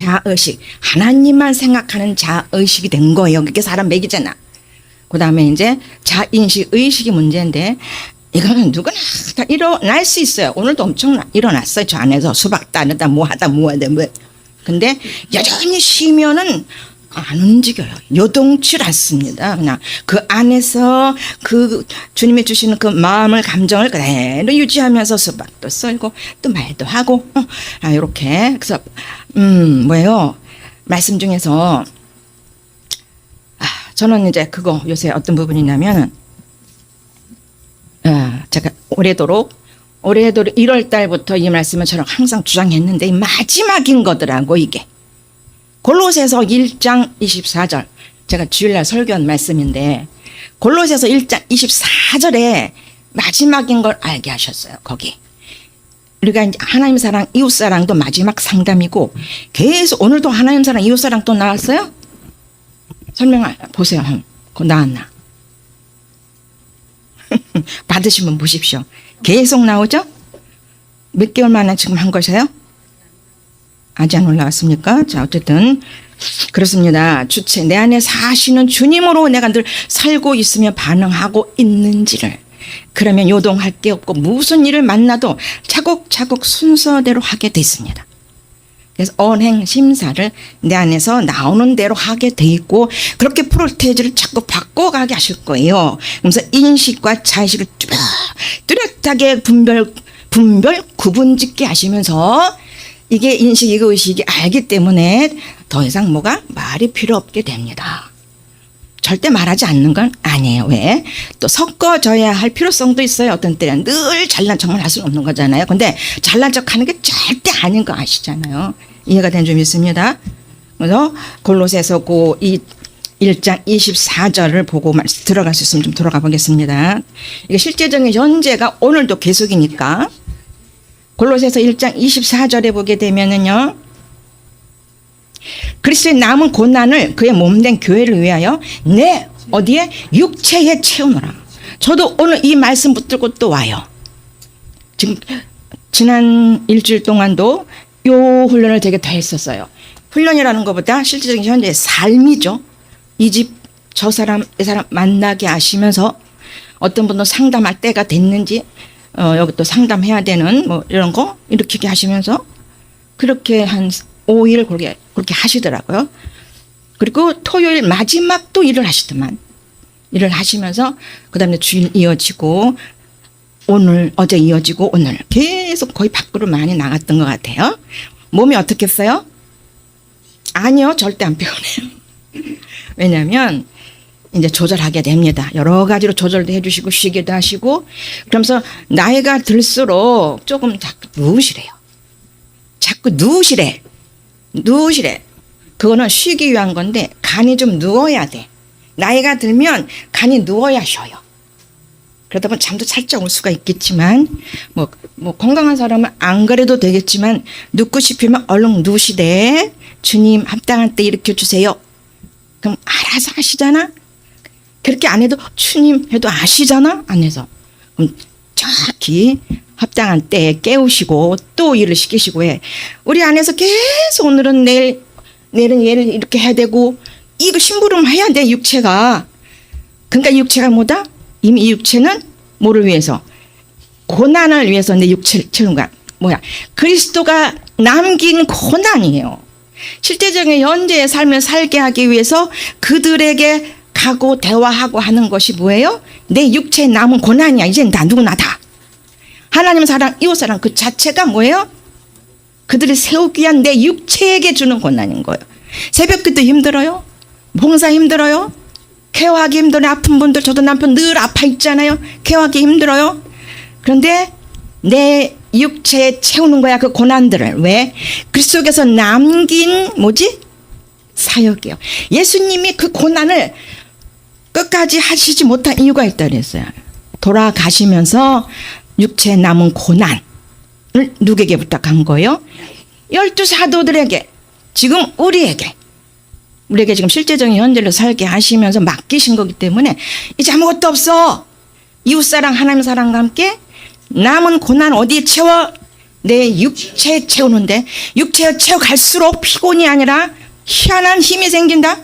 자의식, 하나님만 생각하는 자의식이 된 거예요. 그게 사람 맥이잖아. 그 다음에 이제 자인식, 의식이 문제인데, 이거는 누구나 다 일어날 수 있어요. 오늘도 엄청 일어났어요. 저 안에서 수박 따르다 뭐 하다 뭐 하다 뭐. 근데 여전히 쉬면은 안 움직여요. 요동치 않습니다. 그냥 그 안에서 그 주님이 주시는 그 마음을, 감정을 그대로 유지하면서 수박도 썰고 또 말도 하고, 이렇게. 그래서, 뭐예요? 말씀 중에서, 저는 이제 그거 요새 어떤 부분이냐면, 제가 올해도록 1월 달부터 이 말씀을 저는 항상 주장했는데, 이 마지막인 거더라고, 이게. 골로새서 1장 24절. 제가 주일날 설교한 말씀인데, 골로새서 1장 24절에 마지막인 걸 알게 하셨어요, 거기. 우리가 이제 하나님 사랑, 이웃 사랑도 마지막 상담이고, 계속 오늘도 하나님 사랑, 이웃 사랑 또 나왔어요? 설명을 보세요. 그거 나왔나? 받으시면 보십시오. 계속 나오죠? 몇 개월 만에 지금 한 것이에요? 아직 안 올라왔습니까? 자, 어쨌든 그렇습니다. 주체, 내 안에 사시는 주님으로 내가 늘 살고 있으며 반응하고 있는지를, 그러면 요동할 게 없고 무슨 일을 만나도 차곡차곡 순서대로 하게 됐습니다. 그래서 언행 심사를 내 안에서 나오는 대로 하게 돼 있고, 그렇게 프로테이지를 자꾸 바꿔가게 하실 거예요. 그래서 인식과 자의식을 뚜렷하게 분별 구분짓게 하시면서, 이게 인식이고 의식이 알기 때문에 더 이상 뭐가 말이 필요 없게 됩니다. 절대 말하지 않는 건 아니에요. 왜? 또 섞어져야 할 필요성도 있어요. 어떤 때는 늘 잘난 척만 할 수는 없는 거잖아요. 근데 잘난 척 하는 게 절대 아닌 거 아시잖아요. 이해가 된 점 있습니다. 그래서 골로새서 그 1장 24절을 보고 들어갈 수 있으면 좀 들어가 보겠습니다. 이게 실제적인 현재가 오늘도 계속이니까. 골로새서 1장 24절에 보게 되면은요, 그리스도의 남은 고난을 그의 몸된 교회를 위하여 내 어디에? 육체에 채우노라. 저도 오늘 이 말씀 붙들고 또 와요. 지금 지난 일주일 동안도 요 훈련을 되게 더 했었어요. 훈련이라는 것보다 실질적인 현재의 삶이죠. 이 집, 저 사람, 이 사람 만나게 하시면서 어떤 분도 상담할 때가 됐는지, 여기 또 상담해야 되는 뭐 이런 거 일으키게 하시면서 그렇게 한 5일 그렇게 하시더라고요. 그리고 토요일 마지막 또 일을 하시더만. 일을 하시면서 그 다음에 주일 이어지고 오늘, 어제 이어지고 오늘 계속 거의 밖으로 많이 나갔던 것 같아요. 몸이 어떻겠어요? 아니요, 절대 안 피곤해요. 왜냐하면 이제 조절하게 됩니다. 여러 가지로 조절도 해주시고 쉬기도 하시고, 그러면서 나이가 들수록 조금 자꾸 누우시래요. 자꾸 누우시래. 그거는 쉬기 위한 건데 간이 좀 누워야 돼. 나이가 들면 간이 누워야 쉬어요. 그러다 보면 잠도 살짝 올 수가 있겠지만, 뭐 건강한 사람은 안 그래도 되겠지만, 눕고 싶으면 얼른 누우시되 주님 합당한 때 일으켜 주세요. 그럼 알아서 하시잖아. 그렇게 안 해도 주님 해도 아시잖아. 안 해서. 그럼 정확히 합당한 때에 깨우시고 또 일을 시키시고 해. 우리 안에서 계속 오늘은 내일은 얘를 이렇게 해야 되고, 이거 심부름 해야 돼, 육체가. 그러니까 육체가 뭐다? 이미 이 육체는 뭐를 위해서? 고난을 위해서 내 육체를 채운 거야. 뭐야? 그리스도가 남긴 고난이에요. 실제적인 현재의 삶을 살게 하기 위해서 그들에게 가고 대화하고 하는 것이 뭐예요? 내 육체에 남은 고난이야. 이제는 다 누구나 다. 하나님 사랑, 이웃 사랑 그 자체가 뭐예요? 그들을 세우기 위한 내 육체에게 주는 고난인 거예요. 새벽기도 힘들어요. 봉사 힘들어요. 케어하기 힘들어요. 아픈 분들, 저도 남편 늘 아파 있잖아요. 케어하기 힘들어요. 그런데 내 육체에 채우는 거야, 그 고난들을. 왜? 그리스도께서 남긴 뭐지? 사역이요. 예수님이 그 고난을 끝까지 하시지 못한 이유가 있다 그랬어요. 돌아가시면서 육체에 남은 고난을 누구에게 부탁한 거예요? 12사도들에게, 지금 우리에게 지금 실제적인 현재를 살게 하시면서 맡기신 거기 때문에 이제 아무것도 없어. 이웃사랑, 하나님 사랑과 함께 남은 고난 어디에 채워? 내 육체에 채우는데 육체에 채워갈수록 피곤이 아니라 희한한 힘이 생긴다.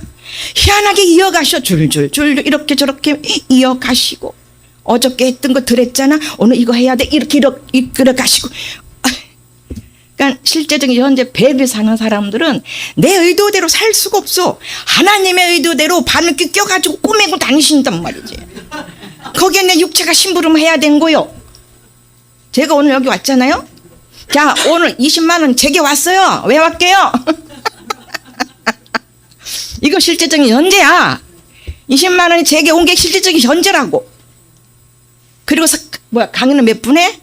희한하게 이어가셔. 줄줄 이렇게 저렇게 이어가시고, 어저께 했던 거 들었잖아, 오늘 이거 해야 돼, 이렇게 이끌어 가시고. 그러니까 실제적인 현재 100일 사는 사람들은 내 의도대로 살 수가 없어. 하나님의 의도대로 바늘귀 껴가지고 꼬매고 다니신단 말이지. 거기에 내 육체가 심부름해야 되는 거요. 제가 오늘 여기 왔잖아요. 자, 오늘 20만 원 제게 왔어요. 왜 왔게요? 이거 실제적인 현재야. 20만 원이 제게 온 게 실제적인 현재라고. 그리고 강의는 몇 분에?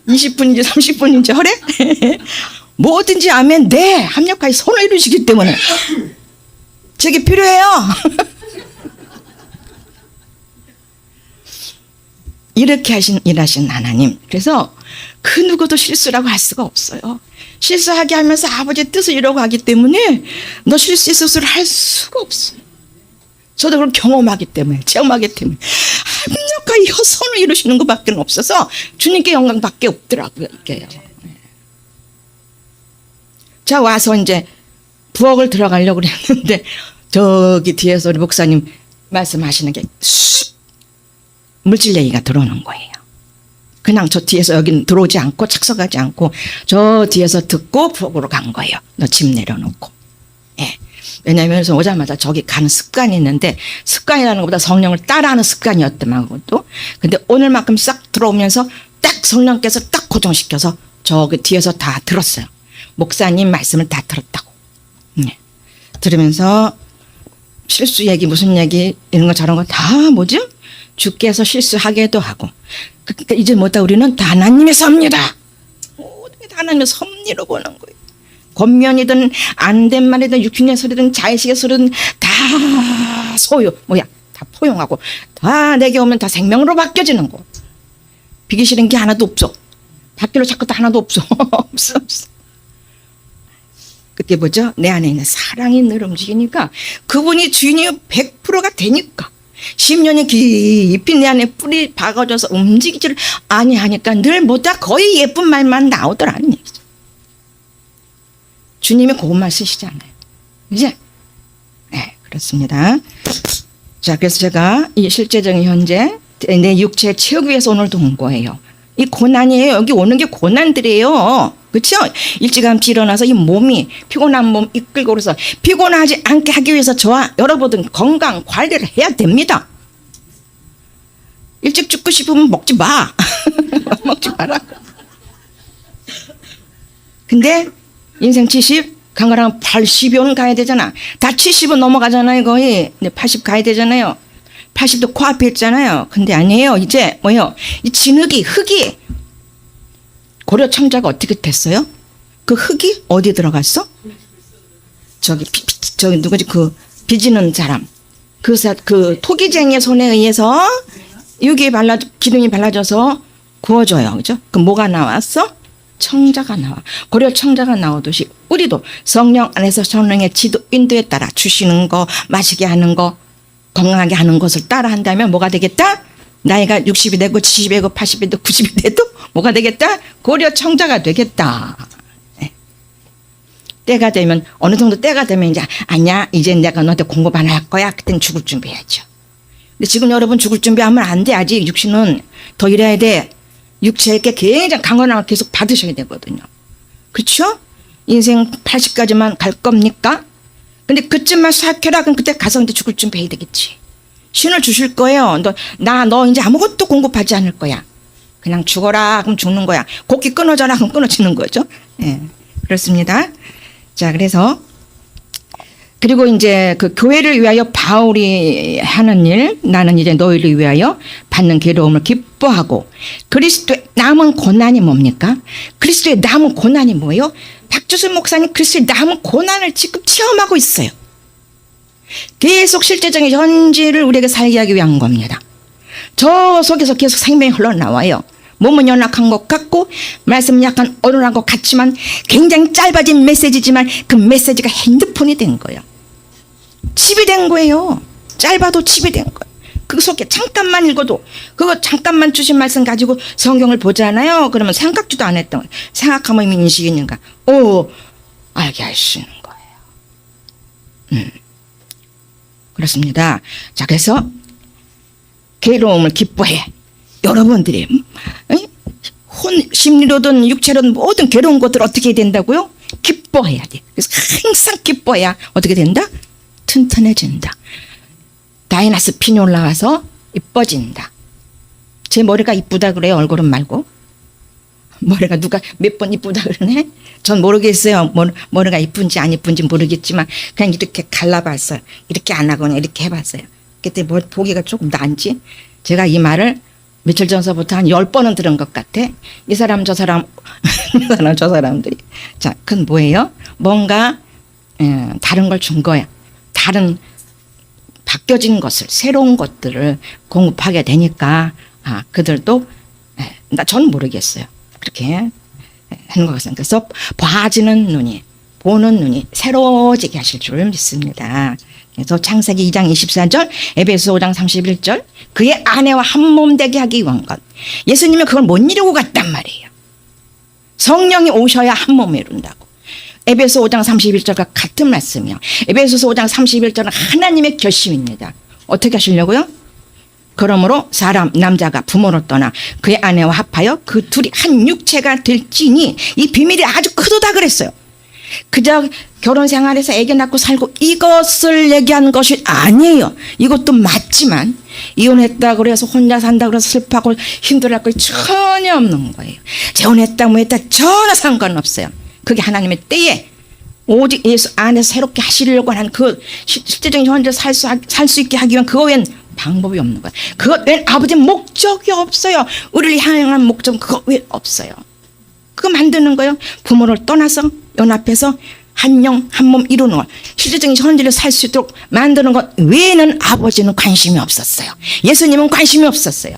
20분인지 30분인지 하래? 뭐든지 하면 네, 합력하여 손을 이루시기 때문에 제게 필요해요. 이렇게 일하신 하나님. 그래서 그 누구도 실수라고 할 수가 없어요. 실수하게 하면서 아버지의 뜻을 이루고 하기 때문에 너 실수를 할 수가 없어요. 저도 그걸 경험하기 때문에, 체험하기 때문에 합력하여 손을 이루시는 것밖에 없어서 주님께 영광밖에 없더라고요. 이게요. 자, 와서 이제 부엌을 들어가려고 그랬는데 저기 뒤에서 우리 목사님 말씀하시는 게 물질 얘기가 들어오는 거예요. 그냥 저 뒤에서 여기는 들어오지 않고 착석하지 않고 저 뒤에서 듣고 부엌으로 간 거예요. 너 집 내려놓고. 예. 왜냐하면 오자마자 저기 가는 습관이 있는데, 습관이라는 것보다 성령을 따라하는 습관이었더만 그것도. 근데 오늘만큼 싹 들어오면서 딱 성령께서 딱 고정시켜서 저기 뒤에서 다 들었어요. 목사님 말씀을 다 들었다고. 네. 들으면서 실수 얘기 무슨 얘기 이런 거 저런 거 다 뭐지? 주께서 실수하게도 하고. 그러니까 이제 뭐다 우리는 다 하나님의 섭니다. 모든 게 다 하나님의 섭리로 보는 거예요. 겉면이든 안 된 말이든 육신의 소리든 자의식의 소리든 다 다 포용하고 다 내게 오면 다 생명으로 바뀌어지는 거. 비기 싫은 게 하나도 없어. 바뀌로 자꾸 다 하나도 없어. 없어. 그게 뭐죠? 내 안에 있는 사랑이 늘 움직이니까 그분이 주인이 100%가 되니까 10년이 깊이 내 안에 뿌리 박아져서 움직이지를 아니하니까 늘 뭐다 거의 예쁜 말만 나오더라는 얘기죠. 주님이 그것만 쓰시잖아요. 이제 네, 그렇습니다. 자, 그래서 제가 이 실제적인 현재 내 육체 채우기 위해서 오늘도 온 거예요. 이 고난이에요. 여기 오는 게 고난들이에요. 그렇죠? 일찌감치 일어나서 이 몸이 피곤한 몸 이끌고 그래서 피곤하지 않게 하기 위해서 저와 여러분들 건강 관리를 해야 됩니다. 일찍 죽고 싶으면 먹지 마. 먹지 마라. 근데 인생 70, 강가랑 80은 가야 되잖아. 다 70은 넘어가잖아요. 거의 80 가야 되잖아요. 80도 코앞에 있잖아요. 근데 아니에요. 이제 뭐요? 이 진흙이, 흙이 고려 청자가 어떻게 됐어요? 그 흙이 어디 들어갔어? 저기 누구지? 그 빚지는 사람. 그 토기쟁이의 손에 의해서 기름이 발라져서 구워져요. 그죠? 그 뭐가 나왔어? 청자가 나와. 고려 청자가 나오듯이 우리도 성령 안에서 성령의 지도 인도에 따라 주시는 거, 마시게 하는 거, 건강하게 하는 것을 따라 한다면 뭐가 되겠다? 나이가 60이 되고 70이 되고 80이 되고 90이 돼도 뭐가 되겠다? 고려 청자가 되겠다. 네. 때가 되면 어느 정도 때가 되면 이제 아니야 이제 내가 너한테 공급 안 할 거야. 그때는 죽을 준비해야죠. 근데 지금 여러분 죽을 준비하면 안 돼. 아직 육신은 더 일해야 돼. 육체에게 굉장히 강건함을 계속 받으셔야 되거든요. 그렇죠? 인생 80까지만 갈 겁니까? 근데 그쯤만 삭혀라. 그럼 그때 가서 근데 죽을 준비해야 되겠지. 신을 주실 거예요. 너 이제 아무것도 공급하지 않을 거야. 그냥 죽어라. 그럼 죽는 거야. 곡기 끊어져라. 그럼 끊어지는 거죠. 예. 그렇습니다. 자, 그리고 이제 그 교회를 위하여 바울이 하는 일, 나는 이제 너희를 위하여 받는 괴로움을 기뻐하고, 그리스도의 남은 고난이 뭡니까? 그리스도의 남은 고난이 뭐예요? 박주순 목사님 그리스도의 남은 고난을 지금 체험하고 있어요. 계속 실제적인 현지를 우리에게 살게 하기 위한 겁니다. 저 속에서 계속 생명이 흘러나와요. 몸은 연약한 것 같고 말씀은 약간 어눌한 것 같지만 굉장히 짧아진 메시지지만 그 메시지가 핸드폰이 된 거예요. 칩이 된 거예요. 짧아도 칩이 된 거예요. 그 속에 잠깐만 읽어도 그거 잠깐만 주신 말씀 가지고 성경을 보잖아요. 그러면 생각지도 안 했던 거예요. 생각하면 인식이 있는가? 오, 알게 할 수 있는 거예요. 그렇습니다. 자, 그래서 괴로움을 기뻐해. 여러분들이 심리로든 육체로든 모든 괴로운 것들 어떻게 된다고요? 기뻐해야 돼. 그래서 항상 기뻐해야 어떻게 된다? 튼튼해진다. 다이나스핀이 올라가서 이뻐진다. 제 머리가 이쁘다 그래요? 얼굴은 말고? 머리가 누가 몇 번 이쁘다 그러네? 전 모르겠어요. 머리가 이쁜지 안 이쁜지 모르겠지만 그냥 이렇게 갈라봤어요. 이렇게 안 하고 그냥 이렇게 해봤어요. 그때 뭐 보기가 조금 나은지 제가 이 말을 며칠 전서부터 한 10번은 들은 것 같아. 이 사람 저 사람 이 사람 저 사람들이. 자, 그건 뭐예요? 뭔가 다른 걸 준 거야. 다른 바뀌어진 것을 새로운 것들을 공급하게 되니까 그들도 저는 모르겠어요. 그렇게 하는 것 같습니다. 그래서 봐지는 눈이 보는 눈이 새로워지게 하실 줄 믿습니다. 그래서 창세기 2장 24절, 에베소 5장 31절, 그의 아내와 한 몸 되게 하기 위한 것. 예수님은 그걸 못 이루고 갔단 말이에요. 성령이 오셔야 한 몸을 이룬다고. 에베소 5장 31절과 같은 말씀이요. 에베소서 5장 31절은 하나님의 결심입니다. 어떻게 하시려고요? 그러므로 사람 남자가 부모를 떠나 그의 아내와 합하여 그 둘이 한 육체가 될지니 이 비밀이 아주 크도다 그랬어요. 그저 결혼 생활에서 애기 낳고 살고 이것을 얘기하는 것이 아니에요. 이것도 맞지만 이혼했다고 그래서 혼자 산다고 그래서 슬퍼하고 힘들어할 거 전혀 없는 거예요. 재혼했다 뭐 했다 전혀 상관없어요. 그게 하나님의 때에 오직 예수 안에서 새롭게 하시려고 하는 그 실제적인 현재 살 수 있게 하기 위한 그거 외엔 방법이 없는 거예요. 그것 외엔 아버지의 목적이 없어요. 우리를 향한 목적은 그거 외엔 없어요. 그거 만드는 거예요. 부모를 떠나서 연합해서 한 영 한 몸 이루는 것, 실제적인 현재를 살 수 있도록 만드는 것 외에는 아버지는 관심이 없었어요. 예수님은 관심이 없었어요.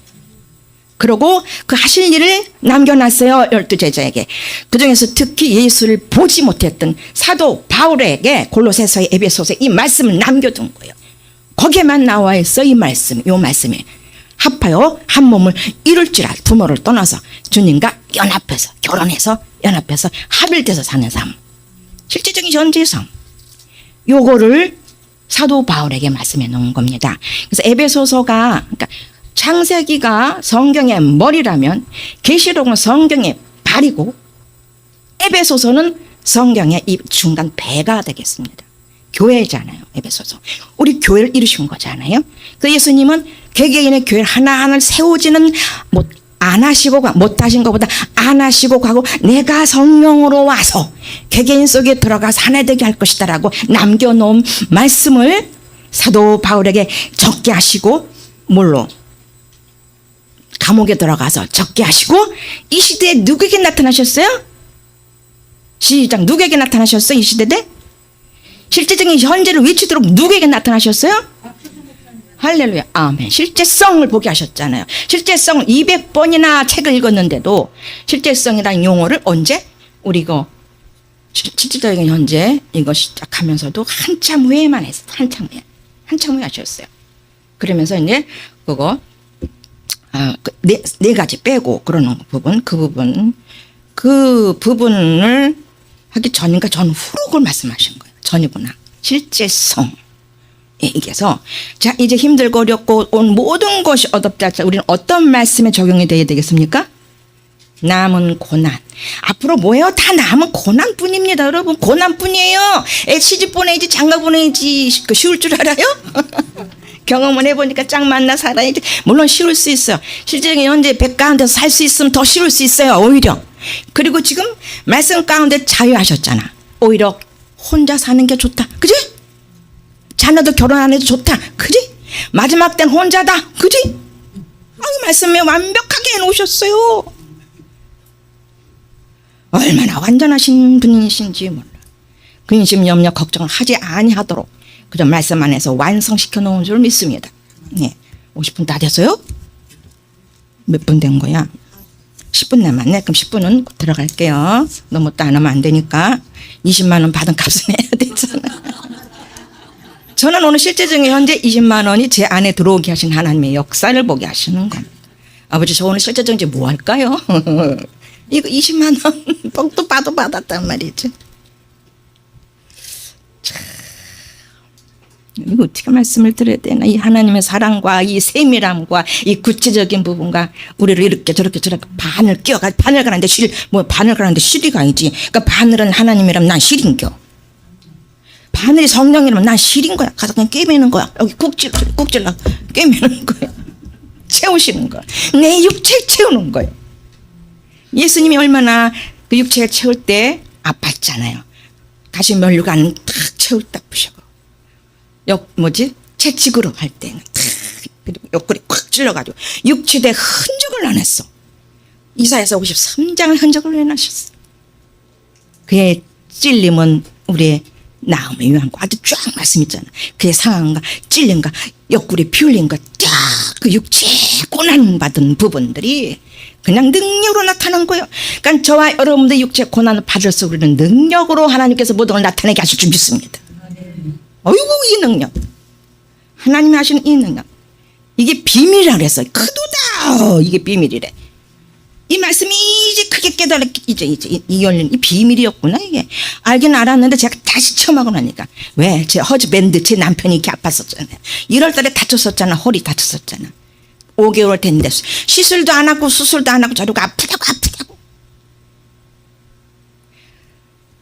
그러고 그 하실 일을 남겨놨어요. 12제자에게. 그중에서 특히 예수를 보지 못했던 사도 바울에게 골로새서의 에베소서에 이 말씀을 남겨둔 거예요. 거기에만 나와 있어 이 말씀, 이 말씀이 합하여 한 몸을 이룰지라. 부모를 떠나서 주님과 연합해서 결혼해서 연합해서 합일돼서 사는 삶, 실제적인 현재의 삶, 요거를 사도 바울에게 말씀해 놓은 겁니다. 그래서 에베소서가 그러니까 창세기가 성경의 머리라면 계시록은 성경의 발이고 에베소서는 성경의 이 중간 배가 되겠습니다. 교회잖아요. 에베소서. 우리 교회를 이루신 거잖아요. 그 예수님은 개개인의 교회를 하나하나 세우지는 안 하시고 못 하신 것보다 안 하시고 가고 내가 성령으로 와서 개개인 속에 들어가서 하나 되게 할 것이다라고 남겨놓은 말씀을 사도 바울에게 적게 하시고 뭘로? 감옥에 들어가서 적게 하시고 이 시대에 누구에게 나타나셨어요? 시작. 누구에게 나타나셨어요? 이 시대에? 실제적인 현재를 외치도록 누구에게 나타나셨어요? 할렐루야. 아멘. 실제성을 보게 하셨잖아요. 실제성을 200번이나 책을 읽었는데도 실제성이라는 용어를 언제? 우리 이거 실제적인 현재 이거 시작하면서도 한참 후에만 했어요. 한참 후에 하셨어요. 그러면서 이제 그거 네 가지 빼고 그러는 부분, 그 부분을 하기 전인가 전 후로 그걸 말씀하신 거예요. 전이구나. 실제성. 얘기해서 자 이제 힘들고 어렵고 온 모든 것이 어렵다. 우리는 어떤 말씀에 적용이 돼야 되겠습니까? 남은 고난. 앞으로 뭐예요? 다 남은 고난뿐입니다. 여러분 고난뿐이에요. 애 시집 보내야지 장가 보내야지 쉬울 줄 알아요? 경험을 해보니까 짝 만나 살아야지. 물론 쉬울 수 있어요. 실제적인 현재 백 가운데서 살 수 있으면 더 쉬울 수 있어요. 오히려. 그리고 지금 말씀 가운데 자유하셨잖아. 오히려 혼자 사는 게 좋다. 그지? 자녀도 결혼 안 해도 좋다. 그지? 마지막 땐 혼자다. 그지? 이 말씀에 완벽하게 해놓으셨어요. 얼마나 완전하신 분이신지 몰라. 근심 염려 걱정을 하지 아니하도록 그저 말씀 안에서 완성시켜 놓은 줄 믿습니다. 네. 50분 다 됐어요? 몇 분 된 거야? 10분 남았네. 그럼 10분은 들어갈게요. 너무 또 안 하면 안 되니까 20만 원 받은 값은 해야 되잖아. 저는 오늘 실제적인 현재 20만 원이 제 안에 들어오게 하신 하나님의 역사를 보게 하시는 겁니다. 아버지, 저 오늘 실제적인 이제 뭐 할까요? 이거 20만 원 뻥도 봐도 받았단 말이죠. 이거 어떻게 말씀을 드려야 되나? 이 하나님의 사랑과 이 세밀함과 이 구체적인 부분과 우리를 이렇게 저렇게 바늘 끼워가 바늘 가는데 바늘 가는데 실이가 아니지. 그러니까 바늘은 하나님이라면 난 실인겨. 바늘이 성령이라면 난 실인 거야. 가서 그냥 꿰매는 거야. 여기 꼭질러 꿰매는 거야. 채우시는 거야. 내 육체를 채우는 거예요. 예수님이 얼마나 그 육체를 채울 때 아팠잖아요. 다시 면류관 탁 채울 딱 부셔고. 채찍으로 할 때는 탁 그리고 옆구리 꽉 찔러가지고 육체대 흔적을 안 했어. 이사야서 53장을 흔적을 내놔셨어. 그의 찔림은 우리의 나음을 위한 거. 아주 쫙 말씀 있잖아. 그의 상함과 찔림과 옆구리 비울림과 쫙 그 육체 고난받은 부분들이 그냥 능력으로 나타난 거예요. 그러니까 저와 여러분들 육체 고난을 받을수록 우리는 능력으로 하나님께서 모든 걸 나타내게 하실 줄 믿습니다. 어이구, 이 능력. 하나님이 하시는 이 능력. 이게 비밀이라 그랬어요. 크도다. 이게 비밀이래. 이 말씀이 이제 크게 이 열린 이 비밀이었구나. 이게 알긴 알았는데 제가 다시 처음 하고 나니까 왜 제 허즈밴드 제 남편이 이렇게 아팠었잖아요. 1월 달에 다쳤었잖아. 허리 다쳤었잖아. 5개월 됐는데 시술도 안 하고 수술도 안 하고 저러고 아프다고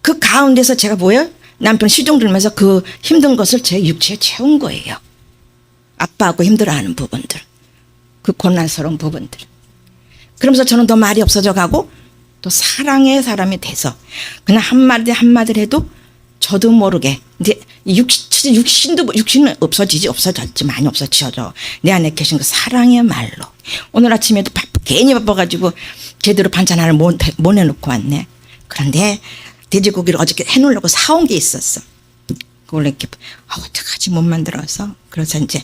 그 가운데서 제가 뭐예요? 남편 시중 들면서 그 힘든 것을 제 육체에 채운 거예요. 아빠하고 힘들어하는 부분들, 그 고난스러운 부분들. 그러면서 저는 더 말이 없어져 가고 또 사랑의 사람이 돼서 그냥 한마디를 해도 저도 모르게 이제 육신은 없어졌지. 많이 없어져져. 내 안에 계신 그 사랑의 말로. 오늘 아침에도 괜히 바빠가지고 제대로 반찬 하나를 못 해놓고 왔네. 그런데 돼지고기를 어저께 해놓으려고 사온 게 있었어. 그걸 이렇게 어떡하지 못 만들어서. 그래서 이제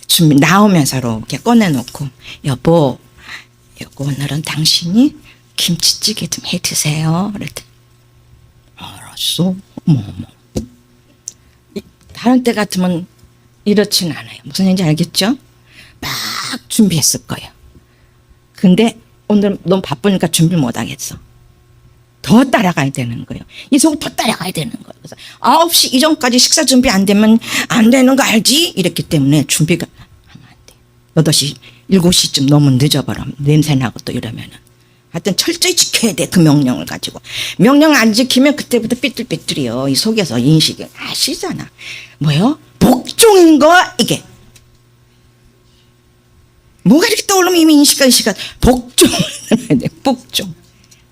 준비 나오면서로 이렇게 꺼내놓고 여보 오늘은 당신이 김치찌개 좀 해 드세요. 그랬더니 알았어. 다른 때 같으면 이렇진 않아요. 무슨 얘기인지 알겠죠? 막 준비했을 거예요. 근데 오늘 너무 바쁘니까 준비를 못 하겠어. 더 따라가야 되는 거예요. 이 속을 더 따라가야 되는 거예요. 그래서 9시 이전까지 식사 준비 안 되면 안 되는 거 알지? 이랬기 때문에 준비가 하면 안 돼. 8시, 7시쯤 너무 늦어버려. 냄새나고 또 이러면은. 하여튼 철저히 지켜야 돼. 그 명령을 가지고. 명령 안 지키면 그때부터 삐뚤삐뚤이요. 이 속에서 인식이 아시잖아. 뭐요? 복종인 거 이게. 뭐가 이렇게 떠오르면 이미 인식가 복종. 복종.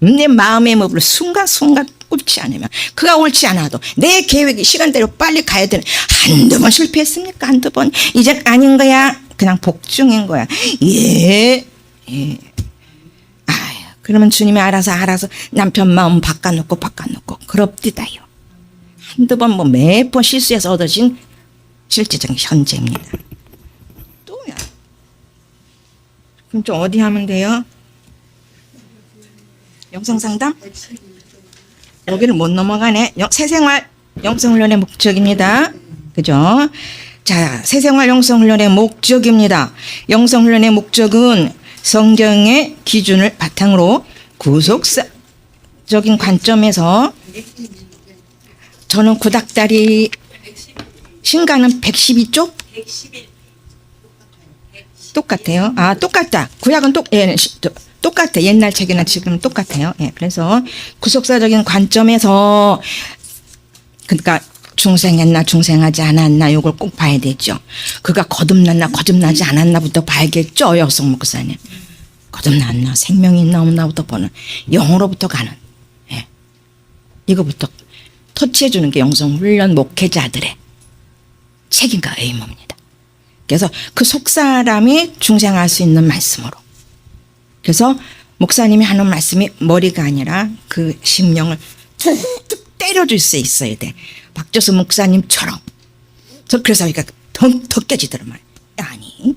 내 마음의 법을 순간순간 옳지 않으면 그가 옳지 않아도 내 계획이 시간대로 빨리 가야 되는 한두 번 실패했습니까? 한두 번. 이젠 아닌 거야. 그냥 복종인 거야. 예. 그러면 주님이 알아서 남편 마음 바꿔놓고 그럽디다요. 한두 번 매번 실수해서 얻어진 실제적인 현재입니다. 또야. 그럼 좀 어디 하면 돼요? 영성상담? 여기를 못 넘어가네. 새생활 영성훈련의 목적입니다. 그죠? 자, 새생활 영성훈련의 목적입니다. 영성훈련의 목적은 성경의 기준을 바탕으로 구속사적인 관점에서 저는 구닥다리 신가는 112쪽? 똑같아요. 똑같다. 구약은 똑같아. 옛날 책이나 지금 똑같아요. 예, 그래서 구속사적인 관점에서 그러니까 중생했나 중생하지 않았나 이걸 꼭 봐야 되죠. 그가 거듭났나 거듭나지 않았나부터 봐야겠죠. 여성 목사님. 거듭났나 생명이 있나 없나부터 보는 영으로부터 가는 이거부터 터치해 주는 게 영성훈련 목회자들의 책임과 의무입니다. 그래서 그 속사람이 중생할 수 있는 말씀으로. 그래서 목사님이 하는 말씀이 머리가 아니라 그 심령을 툭툭 때려줄 수 있어야 돼. 박조수 목사님처럼. 그래서 더 깨지더만. 아니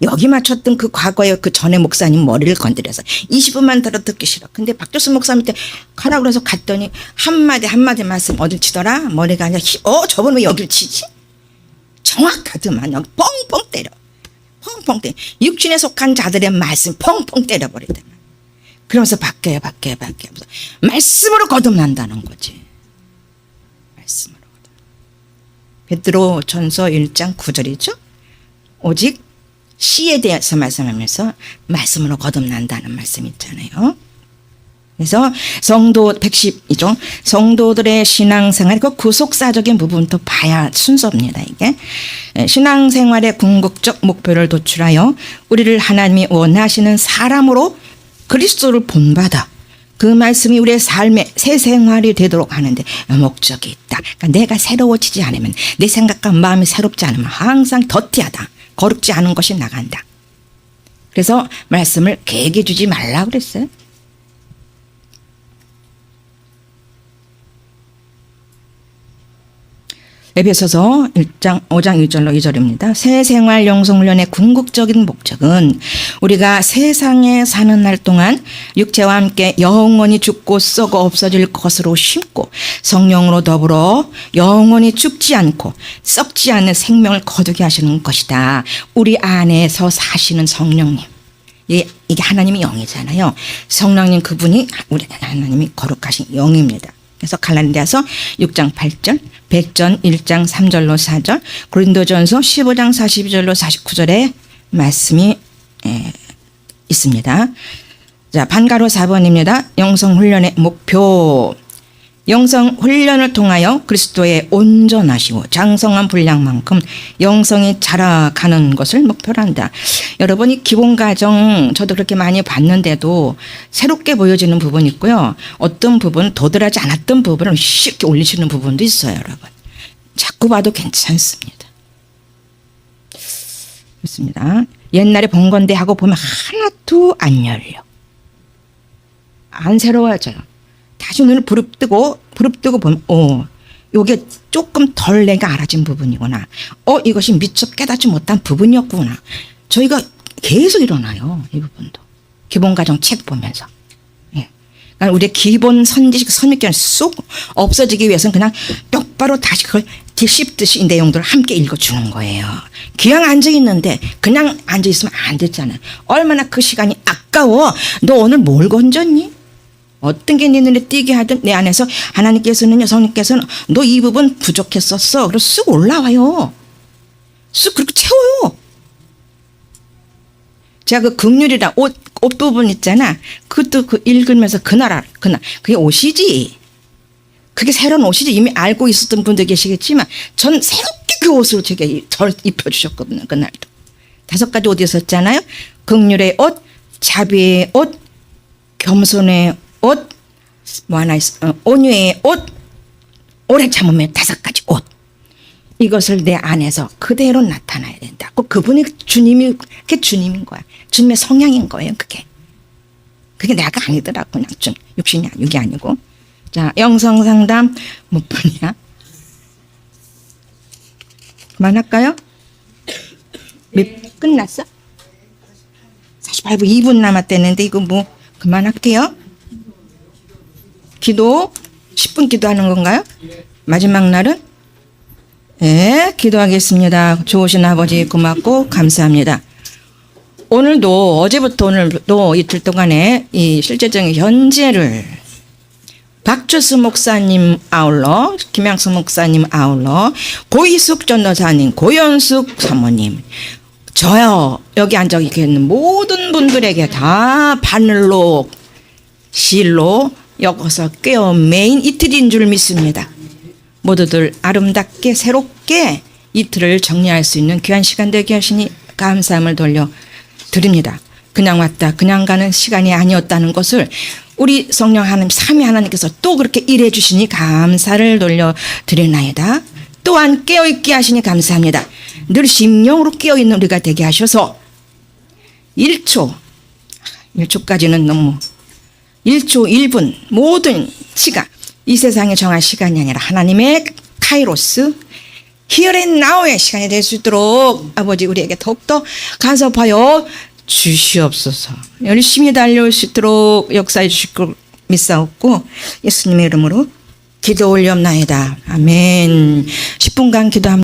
여기 맞췄던 그 과거의 그 전에 목사님 머리를 건드려서 20분만 들어 듣기 싫어. 근데 박조수 목사님 때 가라 그래서 갔더니 한마디 말씀 어딜 치더라? 머리가 아니라 저분 왜 여길 치지? 정확하더만 여기 펑펑 때려. 펑펑 때려. 육신에 속한 자들의 말씀 펑펑 때려버리더만. 그러면서 바뀌어요. 말씀으로 거듭난다는 거지. 말씀으로 거듭. 베드로 전서 1장 9절이죠. 오직 씨에 대해서 말씀하면서 말씀으로 거듭난다는 말씀 있잖아요. 그래서 성도 112종 성도들의 신앙생활 그 구속사적인 부분도 봐야 순서입니다. 이게 신앙생활의 궁극적 목표를 도출하여 우리를 하나님이 원하시는 사람으로 그리스도를 본받아 그 말씀이 우리의 삶의 새 생활이 되도록 하는데 목적이 있다. 그러니까 내가 새로워지지 않으면 내 생각과 마음이 새롭지 않으면 항상 더티하다. 거룩지 않은 것이 나간다. 그래서 말씀을 개게 주지 말라 그랬어요. 에베소서 1장 5장 1절로 2절입니다. 새 생활 영성훈련의 궁극적인 목적은 우리가 세상에 사는 날 동안 육체와 함께 영원히 죽고 썩어 없어질 것으로 심고 성령으로 더불어 영원히 죽지 않고 썩지 않는 생명을 거두게 하시는 것이다. 우리 안에서 사시는 성령님. 이게 하나님의 영이잖아요. 성령님 그분이 우리 하나님이 거룩하신 영입니다. 그래서 갈라디아서 6장 8절, 백전 1장 3절로 4절, 고린도전서 15장 42절로 49절에 말씀이 있습니다. 자, 반가로 4번입니다. 영성훈련의 목표. 영성훈련을 통하여 그리스도의 온전하시고 장성한 분량만큼 영성이 자라가는 것을 목표로 한다. 여러분이 기본과정 저도 그렇게 많이 봤는데도 새롭게 보여지는 부분이 있고요. 어떤 부분은 도드라지 않았던 부분을 쉽게 올리시는 부분도 있어요. 여러분. 자꾸 봐도 괜찮습니다. 그렇습니다. 옛날에 본 건데 하고 보면 하나도 안 열려. 안 새로워져요. 다시 눈을 부릅뜨고 보면 요게 조금 덜 내가 알아진 부분이구나. 이것이 미처 깨닫지 못한 부분이었구나. 저희가 계속 일어나요. 이 부분도. 기본과정 책 보면서. 예. 그러니까 우리의 기본 선지식 선입견이 쏙 없어지기 위해서는 그냥 똑바로 다시 그걸 씹듯이 이 내용들을 함께 읽어주는 거예요. 기왕 앉아있는데 그냥 앉아있으면 안 됐잖아요. 얼마나 그 시간이 아까워. 너 오늘 뭘 건졌니? 어떤 게 네 눈에 띄게 하든 내 안에서 하나님께서는 성령께서는 너 이 부분 부족했었어. 그래서 쑥 올라와요. 쑥 그렇게 채워요. 제가 그 극률이랑 옷 부분 있잖아. 그것도 그 읽으면서 그날 그게 옷이지. 그게 새로운 옷이지. 이미 알고 있었던 분들 계시겠지만 전 새롭게 그 옷을 제게 입혀주셨거든요. 그날도. 5가지 옷 있었잖아요. 극률의 옷, 자비의 옷, 겸손의 옷, 뭐 하나 있어, 온유의 옷, 오래 참으면 5가지 옷. 이것을 내 안에서 그대로 나타나야 된다. 그분이 그게 주님인 거야. 주님의 성향인 거예요. 그게 내가 아니더라고. 그냥 육신이 육이 아니고. 자, 영성상담 몇 분이야? 그만할까요? 끝났어? 48분 2분 남았대는데 이거 뭐 그만할게요. 기도 10분 기도하는 건가요? 마지막 날은? 네, 기도하겠습니다. 좋으신 아버지 고맙고 감사합니다. 오늘도 어제부터 오늘도 이틀 동안에 이 실제적인 현재를 박주수 목사님 아울러 김양수 목사님 아울러 고이숙 전도사님 고연숙 사모님 저요 여기 앉아 있는 모든 분들에게 다 바늘로 실로 엮어서 꿰어 매인 이틀인 줄 믿습니다. 모두들 아름답게 새롭게 이틀을 정리할 수 있는 귀한 시간 되게 하시니 감사함을 돌려드립니다. 그냥 왔다 그냥 가는 시간이 아니었다는 것을 우리 성령 하나님 삼위 하나님께서 또 그렇게 일해 주시니 감사를 돌려드리나이다. 또한 깨어있게 하시니 감사합니다. 늘 심령으로 깨어있는 우리가 되게 하셔서 1초까지는 너무 1초 1분 모든 시간 이 세상에 정한 시간이 아니라 하나님의 카이로스 here and now의 시간이 될 수 있도록 아버지 우리에게 더욱더 간섭하여 주시옵소서. 열심히 달려올 수 있도록 역사해 주실 걸 믿사옵고 예수님의 이름으로 기도 올리옵나이다. 아멘. 10분간 기도합니다.